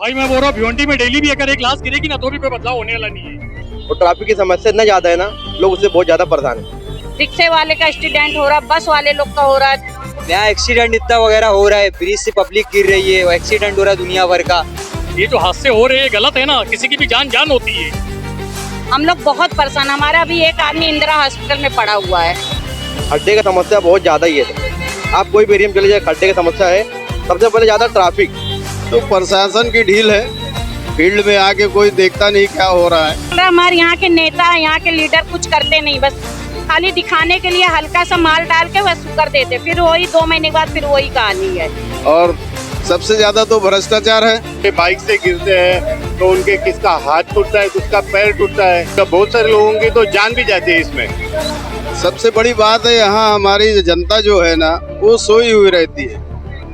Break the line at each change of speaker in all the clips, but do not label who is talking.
भाई मैं बोल रहा हूँ भिवंडी में डेली भी अगर एक लाश गिरेगी ना तो भी कोई बदलाव होने वाला नहीं है।
और ट्रैफिक की समस्या इतना ज्यादा है ना, लोग उससे बहुत ज्यादा परेशान है।
रिक्शे वाले का एक्सीडेंट हो रहा है, बस वाले लोग का हो रहा है।
यहाँ एक्सीडेंट इतना वगैरह हो रहा है, ब्रिज से पब्लिक गिर रही है, एक्सीडेंट हो रहा है दुनिया भर का।
ये जो हादसे हो रहे हैं गलत है ना, किसी की भी जान जान होती है।
हम लोग बहुत परेशान, हमारा भी एक आदमी इंदिरा हॉस्पिटल में पड़ा हुआ है।
खड्डे की समस्या बहुत ज्यादा ही है। आप कोई भी एरिया में चले जाए, खड्डे की समस्या है। सबसे पहले ज्यादा ट्रैफिक।
तो प्रशासन की ढील है, फील्ड में आके कोई देखता नहीं क्या हो रहा है।
हमारे यहाँ के नेता, यहाँ के लीडर कुछ करते नहीं, बस खाली दिखाने के लिए हल्का सा माल डाल के बस कर देते, फिर वही 2 महीने के बाद फिर वही कहानी है।
और सबसे ज्यादा तो भ्रष्टाचार है।
बाइक से गिरते हैं तो उनके किसका हाथ टूटता है, किसका पैर टूटता है, तो बहुत सारे लोगों की तो जान भी जाती है इसमें।
सबसे बड़ी बात है यहाँ हमारी जनता जो है ना, वो सोई हुई रहती है।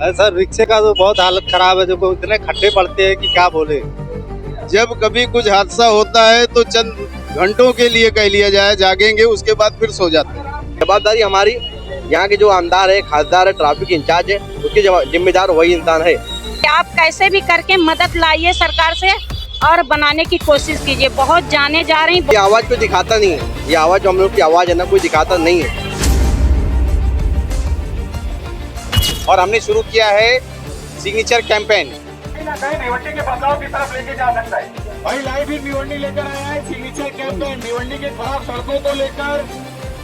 सर रिक्शे का तो बहुत हालत खराब है, देखो इतने खड्डे पड़ते हैं कि क्या बोले।
जब कभी कुछ हादसा होता है तो चंद घंटों के लिए कह लिया जाए जागेंगे, उसके बाद फिर सो जाते हैं।
जवाबदारी हमारी, यहाँ के जो आमदार है, खासदार है, ट्रैफिक इंचार्ज है, उसकी जिम्मेदार वही इंसान है।
आप कैसे भी करके मदद लाइए सरकार से और बनाने की कोशिश कीजिए। बहुत जाने जा रही।
ये आवाज कोई दिखाता नहीं है, ये आवाज जो हम लोग की आवाज है ना, कोई दिखाता नहीं है।
और हमने शुरू किया है सिग्नेचर कैंपेन।
भिवंडी के बदलाव की तरफ लेके जा सकता है।
भाई लाइव इन भिवंडी लेकर आया है सिग्नेचर कैंपेन। भिवंडी के खराब सड़कों को लेकर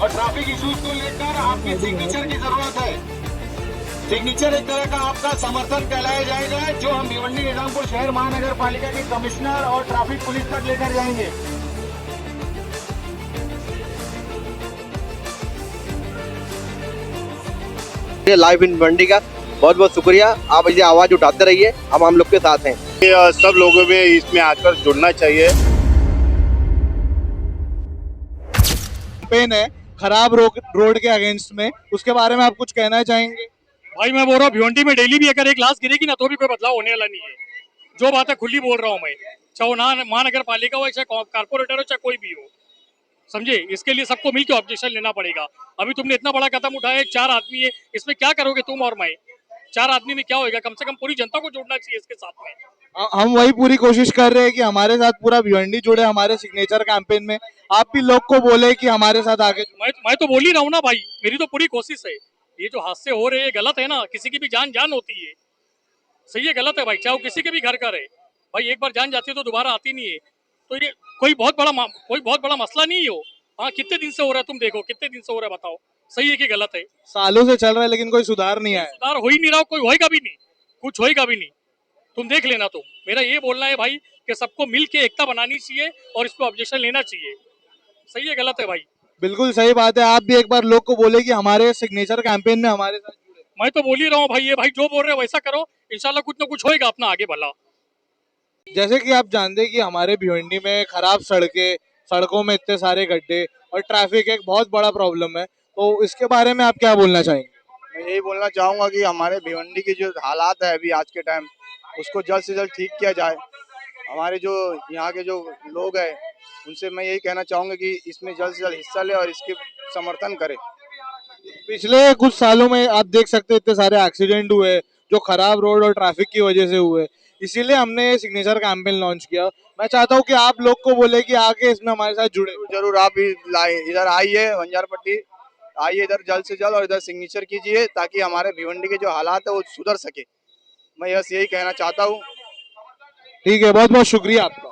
और ट्रैफिक इश्यूज को लेकर आपकी सिग्नेचर की जरूरत है। सिग्नेचर एक तरह का आपका समर्थन कहलाया जाएगा, जो हम भिवंडी निजामपुर शहर महानगर पालिका के कमिश्नर और ट्रैफिक पुलिस तक लेकर जाएंगे।
लाइव इन भिवंडी का बहुत बहुत शुक्रिया। आप ये आवाज उठाते रहिए, हम लोग के साथ हैं।
सब लोगों में इसमें आकर जुड़ना चाहिए।
कैंपेन है खराब रोड के अगेंस्ट में, उसके बारे में आप कुछ कहना चाहेंगे?
भाई मैं बोल रहा हूँ भिवंडी में डेली भी अगर एक लाश गिरेगी ना तो भी कोई बदलाव होने वाला नहीं है। जो बात है खुली बोल रहा हूँ मैं, चाहे वो महानगर पालिका हो, चाहे कारपोरेटर हो, चाहे कोई भी हो, समझे। इसके लिए सबको मिलकर ऑब्जेक्शन लेना पड़ेगा। अभी तुमने इतना बड़ा कदम उठाया, 4 आदमी है, इसमें क्या करोगे तुम और मैं? 4 आदमी में क्या होगा? कम से कम पूरी जनता को जोड़ना चाहिए इसके साथ में।
हम वही पूरी कोशिश कर रहे हैं कि हमारे साथ पूरा भिवंडी जुड़े हमारे सिग्नेचर कैंपेन में। आप भी लोग को बोले कि हमारे साथ आगे।
मैं तो बोल ही रहा हूँ ना भाई, मेरी तो पूरी कोशिश है। ये जो हादसे हो रहे हैं गलत है ना, किसी की भी जान जान होती है। सही है, गलत है भाई, चाहे वो किसी के भी घर का रहे। भाई एक बार जान जाती है तो दोबारा आती नहीं है। तो ये कोई बहुत बड़ा मसला नहीं हो। हाँ, कितने दिन से हो रहा है, तुम देखो कितने दिन से हो रहा है, बताओ सही है कि गलत है?
सालों से चल रहा है लेकिन कोई सुधार नहीं आया।
सुधार हो ही नहीं रहा, कोई होएगा भी नहीं, कुछ होएगा भी नहीं। तुम देख लेना। तुम, मेरा ये बोलना है भाई कि सबको मिल के एकता बनानी चाहिए और इस पर ऑब्जेक्शन लेना चाहिए। सही है, गलत है भाई?
बिल्कुल सही बात है। आप भी एक बार लोग को बोले कि हमारे सिग्नेचर कैंपेन में हमारे साथ जुड़े।
मैं तो बोल ही रहा हूँ भाई, ये भाई जो बोल रहे हो वैसा करो, इंशाल्लाह कुछ ना कुछ होएगा अपना आगे भला।
जैसे कि आप जानते हैं कि हमारे भिवंडी में खराब सड़कों में इतने सारे गड्ढे और ट्रैफिक एक बहुत बड़ा प्रॉब्लम है, तो इसके बारे में आप क्या बोलना चाहेंगे?
मैं यही बोलना चाहूंगा कि हमारे भिवंडी की जो हालात है अभी आज के टाइम, उसको जल्द से जल्द ठीक किया जाए। हमारे जो यहाँ के जो लोग हैं उनसे मैं यही कहना चाहूंगा कि इसमें जल्द से जल्द हिस्सा ले और इसके समर्थन करें।
पिछले कुछ सालों में आप देख सकते हैं इतने सारे एक्सीडेंट हुए जो खराब रोड और ट्रैफिक की वजह से हुए, इसीलिए हमने ये सिग्नेचर कैंपेन लॉन्च किया। मैं चाहता हूँ कि आप लोग को बोले कि आके इसमें हमारे साथ जुड़े।
जरूर आप भी इधर आइए, बंजारपट्टी आइए, इधर जल्द से जल्द और इधर सिग्नेचर कीजिए ताकि हमारे भिवंडी के जो हालात है वो सुधर सके। मैं बस यही कहना चाहता हूँ।
ठीक है, बहुत बहुत शुक्रिया आपका।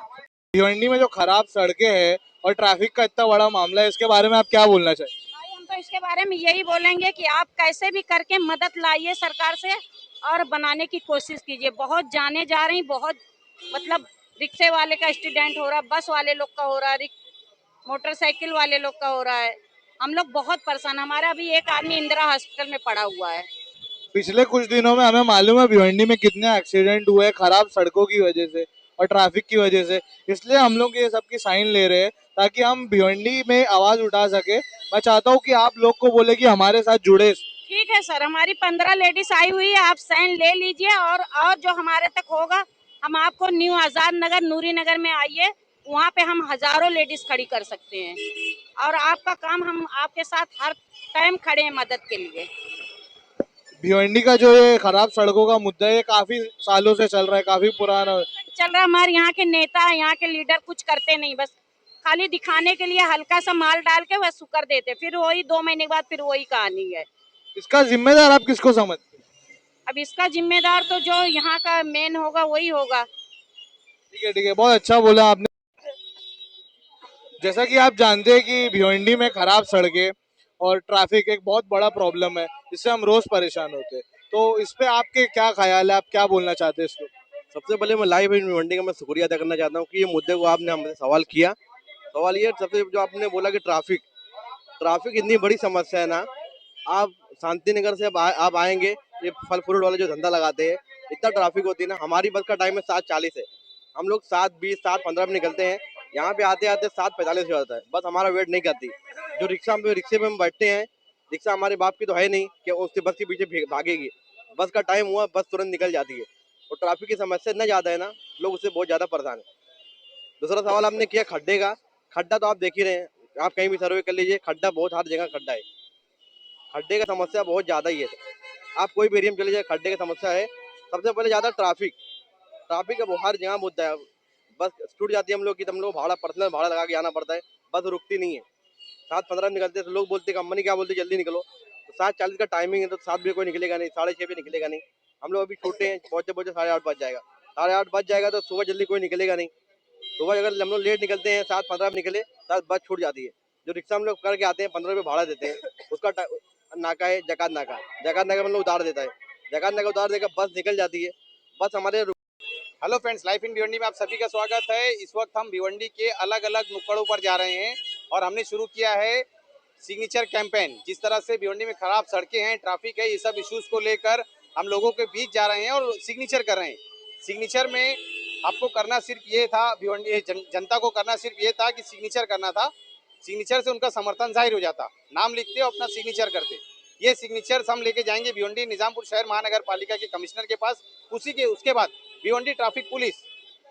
भिवंडी में जो खराब सड़कें हैं और ट्रैफिक का इतना बड़ा मामला है, इसके बारे में आप क्या बोलना चाहिए?
भाई हम तो इसके बारे में यही बोलेंगे कि आप कैसे भी करके मदद लाइए सरकार से और बनाने की कोशिश कीजिए। बहुत जाने जा रही, बहुत मतलब रिक्शे वाले का एक्सीडेंट हो रहा है, बस वाले लोग का हो रहा है, मोटरसाइकिल वाले लोग का हो रहा है। हम लोग बहुत परेशान, हमारा भी एक आदमी इंदिरा हॉस्पिटल में पड़ा हुआ है।
पिछले कुछ दिनों में हमें मालूम है भिवंडी में कितने एक्सीडेंट हुए खराब सड़कों की वजह से और ट्रैफिक की वजह से, इसलिए हम लोग ये सब की साइन ले रहे हैं ताकि हम भिवंडी में आवाज उठा सके। मैं चाहता हूँ कि आप लोग को बोले कि हमारे साथ जुड़े।
ठीक है सर, हमारी 15 लेडीज आई हुई है, आप साइन ले लीजिए और जो हमारे तक होगा हम आपको न्यू आजाद नगर नूरी नगर में आइए, वहाँ पे हम हजारों लेडीज खड़ी कर सकते हैं और आपका काम, हम आपके साथ हर टाइम खड़े हैं मदद के लिए।
भिवंडी का जो ये खराब सड़कों का मुद्दा है ये काफी सालों से चल रहा है, काफी पुराना
चल रहा है। हमारे यहाँ के नेता, यहाँ के लीडर कुछ करते नहीं, बस खाली दिखाने के लिए हल्का सा माल डाल के बस कर देते, फिर वही 2 महीने के बाद फिर वही कहानी है।
इसका जिम्मेदार आप किसको समझते हैं?
अब इसका जिम्मेदार तो जो यहाँ का मेन होगा वही होगा।
ठीक है, बहुत अच्छा बोला आपने। जैसा कि आप जानते हैं कि भिवंडी में खराब सड़कें और ट्रैफिक एक बहुत बड़ा प्रॉब्लम है, इससे हम रोज परेशान होते हैं। तो इस पे आपके क्या ख्याल है, आप क्या बोलना चाहते हैं इसको?
सबसे पहले मैं लाइव भिवंडी का मैं शुक्रिया अदा करना चाहता हूँ कि ये मुद्दे को आपने हमसे सवाल किया। सवाल ये सबसे जो आपने बोला कि ट्रैफिक ट्रैफिक इतनी बड़ी समस्या है ना। आप शांति नगर से आप आएंगे, ये फल फ्रूट वाले जो धंधा लगाते हैं, इतना ट्रैफिक होती है ना। हमारी बस का टाइम है 7:40 है, हम लोग 7:20 7:15 में निकलते हैं, यहाँ पे आते आते 7:45 हो जाता है। बस हमारा वेट नहीं करती। जो रिक्शे पे हम बैठते हैं, रिक्शा हमारे बाप की तो है नहीं कि उससे बस के पीछे भागेगी। बस का टाइम हुआ, बस तुरंत निकल जाती है। और ट्रैफिक की समस्या इतना ज़्यादा है ना, लोग उससे बहुत ज़्यादा परेशान है। दूसरा सवाल आपने किया खड्डे का। खड्डा तो आप देख ही रहे हैं, आप कहीं भी सर्वे कर लीजिए, खड्डा बहुत हर जगह खड्डा है। खड्डे का समस्या बहुत ज़्यादा ही है। आप कोई भी एरिया में चले जाए, खड्डे की समस्या है। सबसे पहले ज़्यादा ट्रैफिक ट्रैफिक का हर जगह मुद्दा है। बस छूट जाती है हम लोग की, तो हम लोग भाड़ा पर्सनल भाड़ा लगा के आना पड़ता है। बस रुकती नहीं है, 7:15 में निकलते हैं। तो लोग बोलते हैं कंपनी क्या बोलती है जल्दी निकलो, तो 7:40 का टाइमिंग है, तो 7 बजे कोई निकलेगा नहीं, 6:30 बजे निकलेगा नहीं। हम लोग अभी छोटे हैं, पहुँचते पहुँचते 8:30 बज जाएगा। 8:30 बज जाएगा तो सुबह जल्दी कोई निकलेगा नहीं। सुबह अगर हम लोग लेट निकलते हैं, 7:15 में निकले, तो बस छूट जाती है। जो रिक्शा हम लोग करके आते हैं, 15 रुपये भाड़ा देते हैं, उसका नाका है जकात नाका। जकात नाका मतलब उतार देता है, जकात नाका उतार देकर बस निकल जाती है। बस हमारे
hello friends, life in Bhiwandi में आप सभी का स्वागत है। इस वक्त हम भिवंडी के अलग अलग नुक्कड़ों पर जा रहे हैं और हमने शुरू किया है सिग्नेचर कैंपेन। जिस तरह से भिवंडी में खराब सड़कें हैं, ट्रैफिक है, ये सब इश्यूज को लेकर हम लोगों के बीच जा रहे हैं और सिग्नेचर कर रहे हैं। सिग्नेचर में आपको करना सिर्फ ये था, भिवंडी जनता को करना सिर्फ ये था कि सिग्नेचर करना था। सिग्नेचर से उनका समर्थन जाहिर हो जाता, नाम लिखते और अपना सिग्नेचर करते। ये सिग्नेचर्स हम लेके जाएंगे भिवंडी निजामपुर शहर महानगर पालिका के कमिश्नर के पास। उसके बाद भिवंडी ट्रैफिक पुलिस,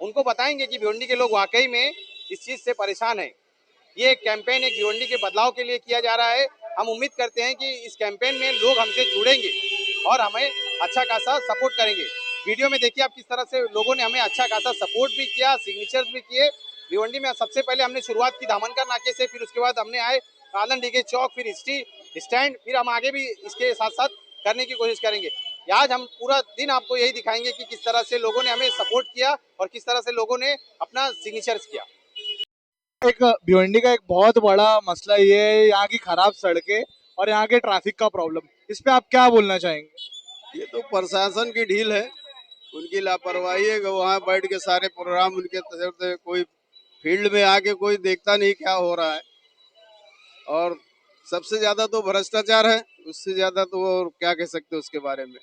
उनको बताएंगे कि भिवंडी के लोग वाकई में इस चीज़ से परेशान हैं। ये एक कैंपेन एक भिवंडी के बदलाव के लिए किया जा रहा है। हम उम्मीद करते हैं कि इस कैंपेन में लोग हमसे जुड़ेंगे और हमें अच्छा खासा सपोर्ट करेंगे। वीडियो में देखिए आप किस तरह से लोगों ने हमें अच्छा खासा सपोर्ट भी किया, सिग्नेचर्स भी किए। भिवंडी में सबसे पहले हमने शुरुआत की धामनकर नाके से, फिर उसके बाद हमने आए कालन डीगे चौक, फिर स्टैंड, फिर हम आगे भी इसके साथ साथ करने की कोशिश करेंगे। आज हम पूरा दिन आपको यही दिखाएंगे कि किस तरह से लोगों ने हमें सपोर्ट किया और किस तरह से लोगों ने अपना सिग्नेचर्स किया।
एक भिवंडी का एक बहुत बड़ा मसला ये है, यहाँ की खराब सड़कें और यहाँ के ट्रैफिक का प्रॉब्लम। इस पे आप क्या बोलना चाहेंगे?
ये तो प्रशासन की ढील है, उनकी लापरवाही है कि वहाँ बैठ के सारे प्रोग्राम उनके तरफ से, कोई फील्ड में आके कोई देखता नहीं क्या हो रहा है। और सबसे ज्यादा तो भ्रष्टाचार है, उससे ज्यादा तो और क्या कह सकते हैं उसके बारे में,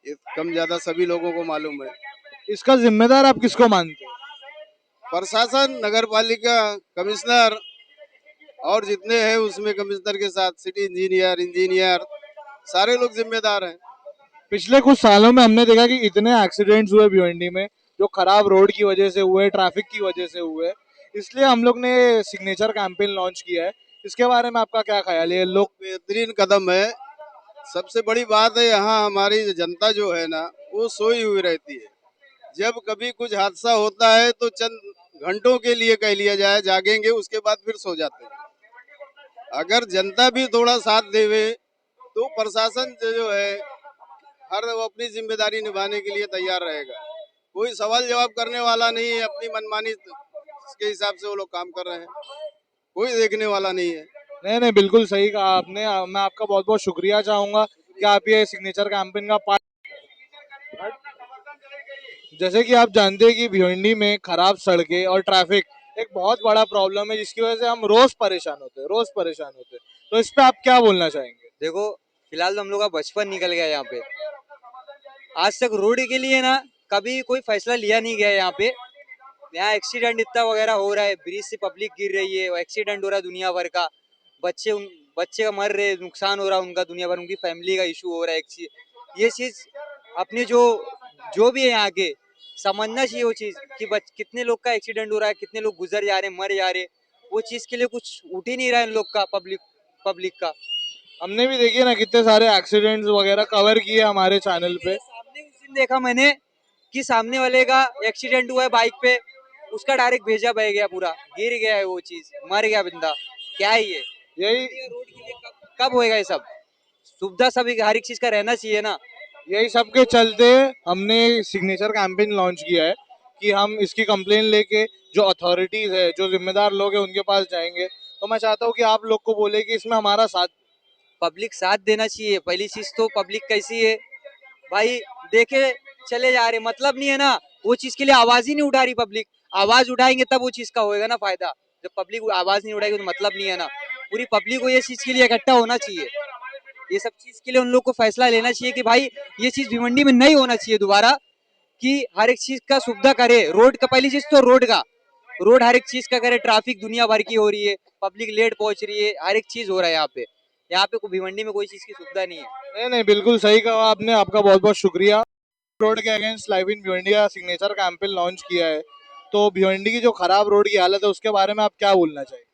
ये कम ज्यादा सभी लोगों को मालूम है।
इसका जिम्मेदार आप किसको मानते हैं?
प्रशासन, नगर पालिका, कमिश्नर और जितने हैं उसमें कमिश्नर के साथ सिटी इंजीनियर सारे लोग जिम्मेदार हैं।
पिछले कुछ सालों में हमने देखा कि इतने एक्सीडेंट्स हुए भिवंडी में, जो खराब रोड की वजह से हुए, ट्रैफिक की वजह से हुए। इसलिए हम लोग ने सिग्नेचर कैंपेन लॉन्च किया है। इसके बारे में आपका क्या ख्याल है? लोग
बेहतरीन कदम है। सबसे बड़ी बात है यहाँ हमारी जनता जो है ना, वो सोई हुई रहती है। जब कभी कुछ हादसा होता है तो चंद घंटों के लिए कह लिया जाए जागेंगे, उसके बाद फिर सो जाते हैं। अगर जनता भी थोड़ा साथ देवे तो प्रशासन जो है हर वो अपनी जिम्मेदारी निभाने के लिए तैयार रहेगा। कोई सवाल जवाब करने वाला नहीं है, अपनी मनमानी के हिसाब से वो लोग काम कर रहे हैं, कोई देखने वाला नहीं है।
नहीं, बिल्कुल सही कहा आपने। मैं आपका बहुत बहुत शुक्रिया चाहूंगा कि आप ये सिग्नेचर कैंपेन का पार्ट। जैसे कि आप जानते हैं कि भिवंडी में खराब सड़कें और ट्रैफिक एक बहुत बड़ा प्रॉब्लम है, जिसकी वजह से हम रोज परेशान होते हैं। तो इस पे आप क्या बोलना चाहेंगे?
देखो, फिलहाल तो हम लोग का बचपन निकल गया यहाँ पे। आज तक रोड के लिए ना कभी कोई फैसला लिया नहीं गया यहाँ पे। यहाँ एक्सीडेंट इतना वगैरह हो रहा है, ब्रिज से पब्लिक गिर रही है, एक्सीडेंट हो रहा है दुनिया भर का, बच्चे का मर रहे, नुकसान हो रहा है उनका दुनिया भर, उनकी फैमिली का इशू हो रहा है। ये चीज अपने जो भी है यहाँ के समझना चाहिए वो चीज कि कितने लोग का एक्सीडेंट हो रहा है, कितने लोग गुजर जा रहे, मर जा रहे। वो चीज के लिए कुछ उठ ही नहीं रहा है इन लोग का, पब्लिक का।
हमने भी देखिए ना कितने सारे एक्सीडेंट्स वगैरह कवर किए हमारे चैनल पे।
सामने उस दिन देखा मैंने कि सामने वाले का एक्सीडेंट हुआ है बाइक पे, उसका डायरेक्ट भेजा बह गया, पूरा गिर गया है, वो चीज मर गया बंदा। क्या है ये?
यही
रोड के लिए कब होएगा ये सब? सुविधा सब हर एक चीज का रहना चाहिए ना।
यही सब के चलते हमने सिग्नेचर कैंपेन लॉन्च किया है कि हम इसकी कंप्लेन लेके जो अथॉरिटीज है, जो जिम्मेदार लोग हैं, उनके पास जाएंगे। तो मैं चाहता हूँ कि आप लोग को बोले कि इसमें हमारा साथ।
पब्लिक साथ देना चाहिए। पहली चीज तो पब्लिक कैसी है भाई, देखे चले जा रहे, मतलब नहीं है ना, वो चीज के लिए आवाज ही नहीं उठा रही पब्लिक। आवाज उठाएंगे तब वो चीज का होएगा ना फायदा। जब पब्लिक आवाज नहीं उठाएगी तो मतलब नहीं है ना। पूरी पब्लिक को ये चीज के लिए इकट्ठा होना चाहिए। ये सब चीज के लिए उन लोग को फैसला लेना चाहिए कि भाई ये चीज भिवंडी में नहीं होना चाहिए दोबारा, कि हर एक चीज का सुविधा करे। रोड का पहली चीज तो रोड का, रोड हर एक चीज का करे। ट्रैफिक दुनिया भर की हो रही है, पब्लिक लेट पहुंच रही है, हर एक चीज हो रहा है यहाँ पे। यहाँ पे भिवंडी में कोई चीज की सुविधा नहीं है।
नहीं नहीं, बिल्कुल सही कहा आपने, आपका बहुत बहुत शुक्रिया। रोड के अगेंस्ट लाइव इन भिवंडी का सिग्नेचर कैंपेन लॉन्च किया है, तो भिवंडी की जो खराब रोड की हालत है उसके बारे में आप क्या बोलना चाहिए?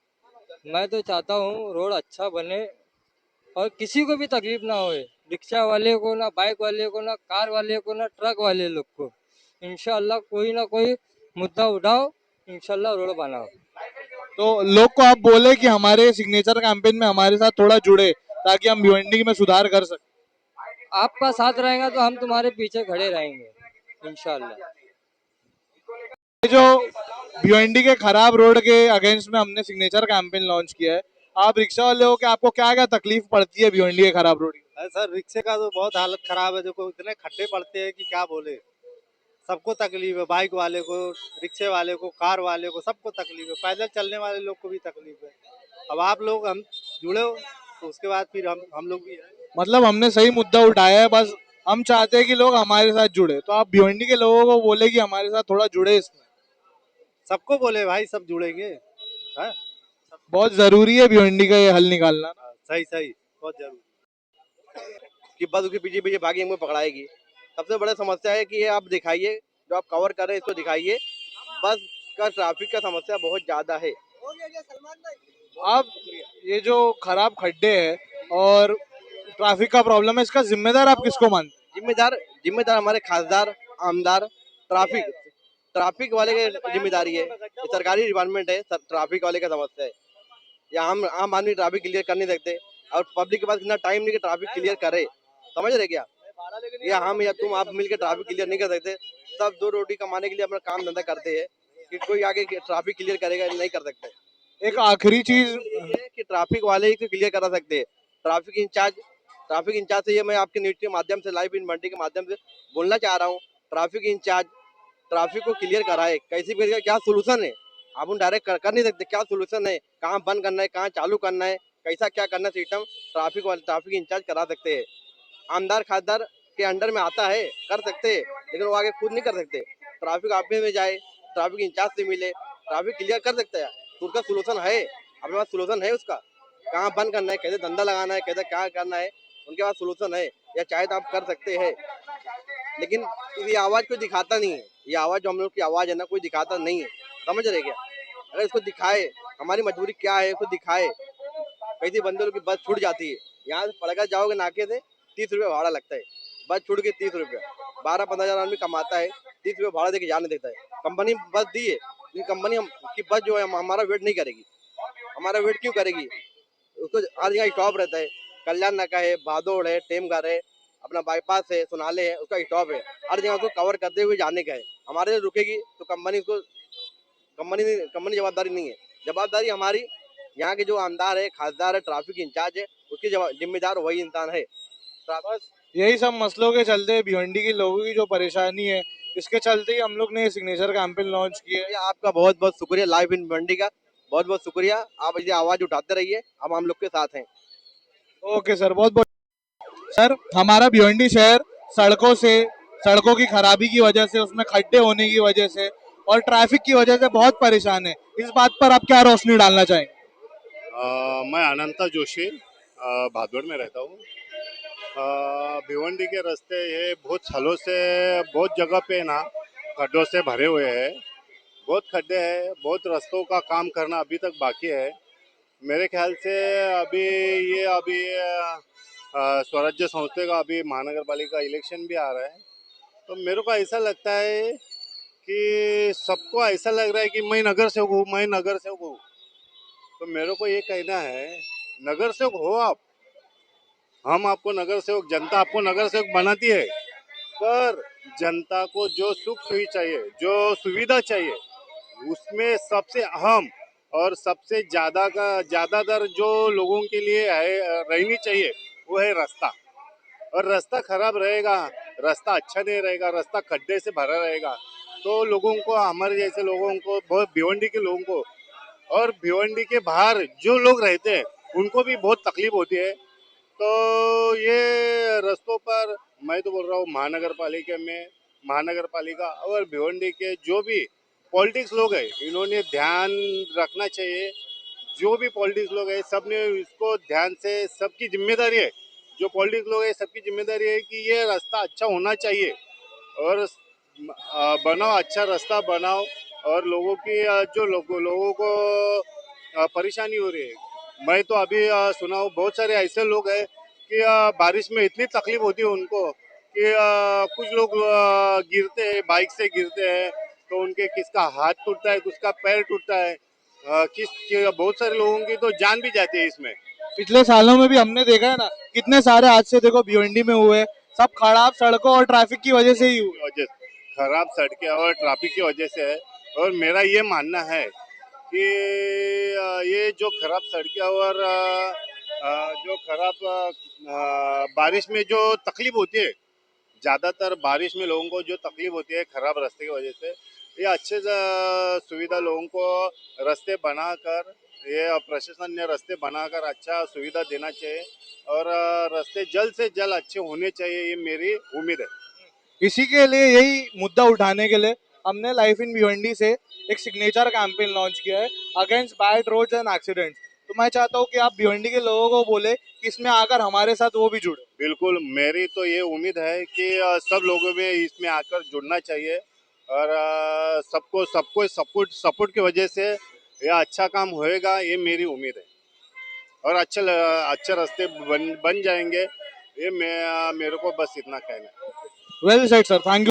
मैं तो चाहता हूँ रोड अच्छा बने और किसी को भी तकलीफ ना होए, रिक्शा वाले को ना, बाइक वाले को ना, कार वाले को ना, ट्रक वाले लोग को। इंशाल्लाह कोई ना कोई मुद्दा उठाओ, इंशाल्लाह रोड बनाओ।
तो लोग को आप बोले कि हमारे सिग्नेचर कैंपेन में हमारे साथ थोड़ा जुड़े, ताकि हम भिवंडी में सुधार कर सकें।
आपका साथ रहेगा तो हम तुम्हारे पीछे खड़े रहेंगे इंशाल्लाह।
ये जो भिवंडी के खराब रोड के अगेंस्ट में हमने सिग्नेचर कैंपेन लॉन्च किया है, आप रिक्शा वाले हो कि आपको क्या क्या तकलीफ पड़ती है भिवंडी के खराब रोड की?
सर रिक्शे का तो बहुत हालत खराब है, देखो इतने खड्डे पड़ते हैं कि क्या बोले। सबको तकलीफ है, बाइक वाले को, रिक्शे वाले को, कार वाले को, सबको तकलीफ है। पैदल चलने वाले लोग को भी तकलीफ है। अब आप लोग हम जुड़े हो तो उसके बाद फिर हम लोग भी हैं।
मतलब हमने सही मुद्दा उठाया है, बस हम चाहते हैं कि लोग हमारे साथ जुड़े। तो आप भिवंडी के लोगों को बोले कि हमारे साथ थोड़ा जुड़े इसमें।
सबको बोले भाई, सब जुड़ेंगे। हाँ
बहुत जरूरी है भिवंडी का ये हल निकालना।
सही सही, बहुत जरूरी।
कि बस उसके पीछे पीछे भागी हमको पकड़ाएगी। सबसे बड़ा समस्या है कि ये आप दिखाइए, जो आप कवर कर रहे हैं इसको दिखाइए। बस का ट्रैफिक का समस्या बहुत ज्यादा है।
आप ये जो खराब खड्डे हैं और ट्रैफिक का प्रॉब्लम है, इसका जिम्मेदार आप किसको मानते हैं?
जिम्मेदार जिम्मेदार हमारे खासदार, आमदार, ट्रैफिक ट्रैफिक वाले की जिम्मेदारी है। ये सरकारी डिपार्टमेंट है, ट्रैफिक वाले का समस्या है। या हम आम आदमी ट्रैफिक क्लियर कर नहीं सकते और पब्लिक के पास इतना टाइम नहीं कि ट्रैफिक क्लियर करे। समझ रहे क्या? या हम या तुम आप मिलकर ट्रैफिक क्लियर नहीं कर सकते। सब दो रोटी कमाने के लिए अपना काम धंधा करते हैं, कि कोई आगे ट्रैफिक क्लियर करेगा, नहीं कर सकते।
एक आखिरी चीज,
ये कि ट्रैफिक वाले ही क्लियर करा सकते हैं। ट्रैफिक इंचार्ज से ये मैं आपके न्यूज के माध्यम से, लाइव इन मंडी के माध्यम से बोलना चाह रहा हूँ। ट्रैफिक इंचार्ज ट्रैफिक को क्लियर कराए, कैसी भी क्या सोल्यूशन है। आप उन डायरेक्ट कर नहीं सकते, क्या सोल्यूशन है, कहाँ बंद करना है, कहाँ चालू करना है, कैसा क्या करना है सिस्टम, ट्रैफिक इंचार्ज करा सकते हैं। आमदार खासदार के अंडर में आता है, कर सकते हैं, लेकिन वो आगे खुद नहीं कर सकते। ट्रैफिक ऑफिस में जाए, ट्रैफिक इंचार्ज से मिले, ट्रैफिक क्लियर कर सकते हैं। तो उसका सोल्यूशन है, अपने पास सोल्यूशन है उसका। कहाँ बंद करना है, कैसे धंधा लगाना है, कैसे क्या करना है, उनके पास सोल्यूशन है। या चाहे तो आप कर सकते हैं, लेकिन ये आवाज कोई दिखाता नहीं है। ये आवाज जो हम लोग की आवाज है ना, कोई दिखाता नहीं है। समझ रहे क्या? अगर इसको दिखाए, हमारी मजबूरी क्या है इसको दिखाए। कैसे बंदे लोग की बस छूट जाती है, यहाँ से पड़कर जाओगे नाके से 30 रुपये भाड़ा लगता है। बस छूट के 30 रुपये, 12-15 हजार आदमी कमाता है, 30 रुपये भाड़ा देके जाने देता है। कंपनी बस दी है, लेकिन कंपनी की बस जो है हमारा वेट नहीं करेगी। हमारा वेट क्यों करेगी? उसको हर जगह स्टॉप रहता है। कल्याण नाका है, भादोड़ है, टेमघर है, अपना बाईपास है, सोनाले है, उसका स्टॉप है। हर जगह उसको कवर करते हुए जाने का है। हमारे से रुकेगी तो कंपनी जवाबदारी नहीं है। जवाबदारी हमारी यहाँ के जो आमदार है, खासदार है, ट्रैफिक इंचार्ज है, उसकी जिम्मेदार वही इंसान है।
बस यही सब मसलों के चलते भिवंडी के लोगों की जो परेशानी है, इसके चलते ही हम लोग ने सिग्नेचर कैंपेन लॉन्च किया है।
आपका बहुत बहुत शुक्रिया, लाइव इन भिवंडी का बहुत बहुत शुक्रिया। आप ये आवाज उठाते रहिए, हम लोग के साथ हैं।
ओके सर, बहुत बहुत सर। हमारा भिवंडी शहर सड़कों की खराबी की वजह से, उसमें खड्डे होने की वजह से और ट्रैफिक की वजह से बहुत परेशान है। इस बात पर आप क्या रोशनी डालना चाहेंगे?
मैं अनंता जोशी भादोड़ में रहता हूँ। भिवंडी के रास्ते ये बहुत सालों से बहुत जगह पे ना खड्डों से भरे हुए हैं। बहुत खड्डे हैं, बहुत रास्तों का काम करना अभी तक बाकी है। मेरे ख्याल से अभी स्वराज्य संस्था का अभी महानगर पालिका इलेक्शन भी आ रहा है, तो मेरे को ऐसा लगता है कि सबको ऐसा लग रहा है कि मैं नगर सेवक हूँ, मैं नगर सेवक हूँ। तो मेरे को ये कहना है, नगर सेवक हो आप, हम आपको नगर सेवक, जनता आपको नगर सेवक बनाती है, पर जनता को जो सुख सुविधा चाहिए, जो सुविधा चाहिए, उसमें सबसे अहम और सबसे ज्यादातर जो लोगों के लिए है रहनी चाहिए, वो है रास्ता। और रास्ता खराब रहेगा, रास्ता अच्छा नहीं रहेगा, रास्ता खड्डे से भरा रहेगा, तो लोगों को, हमारे जैसे लोगों को, बहुत भिवंडी के लोगों को और भिवंडी के बाहर जो लोग रहते हैं उनको भी बहुत तकलीफ होती है। तो ये रास्तों पर मैं तो बोल रहा हूँ, महानगर पालिका और भिवंडी के जो भी पॉलिटिक्स लोग हैं, इन्होंने ध्यान रखना चाहिए। जो भी पॉलिटिक्स लोग हैं, सब ने इसको ध्यान से, सबकी जिम्मेदारी है, जो पॉलिटिक्स लोग हैं सबकी जिम्मेदारी है कि ये रास्ता अच्छा होना चाहिए और बनाओ, अच्छा रास्ता बनाओ। और लोगों की जो लोगों को परेशानी हो रही है, मैं तो अभी सुना हूँ बहुत सारे ऐसे लोग हैं कि बारिश में इतनी तकलीफ होती है उनको कि कुछ लोग गिरते हैं, बाइक से गिरते हैं, तो उनके किसका हाथ टूटता है, किसका पैर टूटता है, बहुत सारे लोगों की तो जान भी जाती है इसमें।
पिछले सालों में भी हमने देखा है ना, कितने सारे हादसे देखो भिवंडी में हुए, सब खराब सड़कों और ट्रैफिक की वजह से ही हुए।
वजह खराब सड़कें और ट्रैफिक की वजह से है। और मेरा ये मानना है कि ये जो खराब सड़कें और जो खराब बारिश में जो तकलीफ होती है, ज़्यादातर बारिश में लोगों को जो तकलीफ होती है खराब रास्ते की वजह से, ये अच्छे सुविधा लोगों को रास्ते बनाकर, ये प्रशासन ने रास्ते बनाकर अच्छा सुविधा देना चाहिए और रास्ते जल्द से जल्द अच्छे होने चाहिए, ये मेरी उम्मीद है।
इसी के लिए, यही मुद्दा उठाने के लिए हमने लाइफ इन भिवंडी से एक सिग्नेचर कैंपेन लॉन्च किया है against bad roads and accidents. तो मैं चाहता हूँ कि आप भिवंडी के लोगों को बोले कि इसमें आकर हमारे साथ वो भी जुड़े।
बिल्कुल, मेरी तो ये उम्मीद है कि सब लोगों में इसमें आकर जुड़ना चाहिए और सबको सबको सपोर्ट की वजह से ये अच्छा काम होएगा, ये मेरी उम्मीद है। और अच्छे रास्ते बन जाएंगे, ये मेरे को बस इतना कहना है।
Well said sir, thank you.